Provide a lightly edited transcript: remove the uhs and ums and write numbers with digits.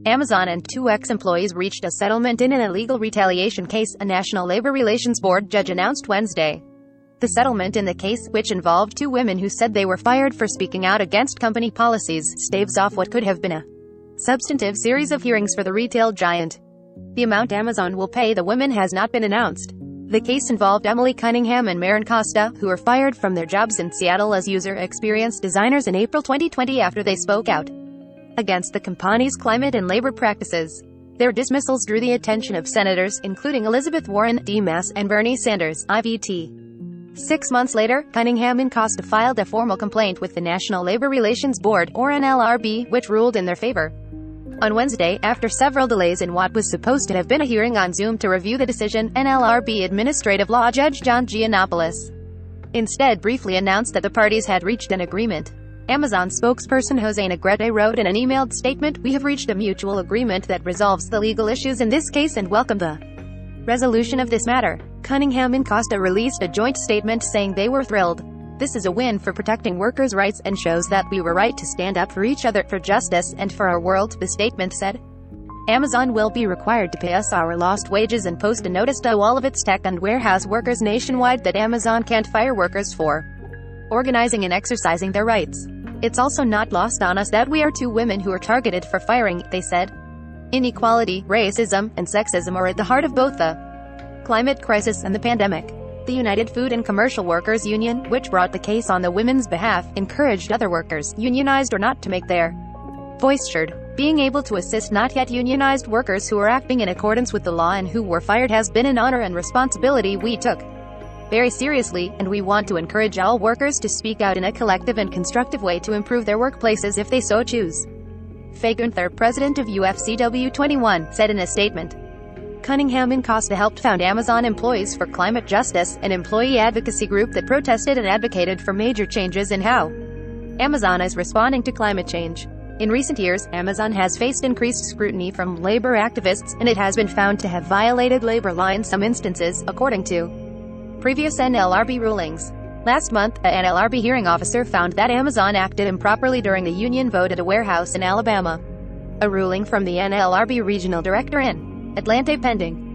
Amazon and two ex-employees reached a settlement in an illegal retaliation case, a National Labor Relations Board judge announced Wednesday. The settlement in the case, which involved two women who said they were fired for speaking out against company policies, staves off what could have been a substantive series of hearings for the retail giant. The amount Amazon will pay the women has not been announced. The case involved Emily Cunningham and Maren Costa, who were fired from their jobs in Seattle as user experience designers in April 2020 after they spoke out against the company's climate and labor practices. Their dismissals drew the attention of senators, including Elizabeth Warren, D-Mass, and Bernie Sanders, IVT. 6 months later, Cunningham and Costa filed a formal complaint with the National Labor Relations Board, or NLRB, which ruled in their favor. On Wednesday, after several delays in what was supposed to have been a hearing on Zoom to review the decision, NLRB Administrative Law Judge John Giannopoulos instead briefly announced that the parties had reached an agreement. Amazon spokesperson Jose Negrete wrote in an emailed statement, "We have reached a mutual agreement that resolves the legal issues in this case and welcome the resolution of this matter." Cunningham and Costa released a joint statement saying they were thrilled. "This is a win for protecting workers' rights and shows that we were right to stand up for each other, for justice, and for our world," the statement said. Amazon will be required to pay us our lost wages and post a notice to all of its tech and warehouse workers nationwide that Amazon can't fire workers for organizing and exercising their rights. "It's also not lost on us that we are two women who are targeted for firing," they said. Inequality, racism, and sexism are at the heart of both the climate crisis and the pandemic. The United Food and Commercial Workers Union, which brought the case on the women's behalf, encouraged other workers, unionized or not, to make their voice heard. "Being able to assist not yet unionized workers who are acting in accordance with the law and who were fired has been an honor and responsibility we took very seriously, and we want to encourage all workers to speak out in a collective and constructive way to improve their workplaces if they so choose," Faye Gunther, president of UFCW21, said in a statement. Cunningham and Costa helped found Amazon Employees for Climate Justice, an employee advocacy group that protested and advocated for major changes in how Amazon is responding to climate change. In recent years, Amazon has faced increased scrutiny from labor activists, and it has been found to have violated labor law in some instances, according to previous NLRB rulings. Last month, a NLRB hearing officer found that Amazon acted improperly during the union vote at a warehouse in Alabama. A ruling from the NLRB regional director in Atlanta pending.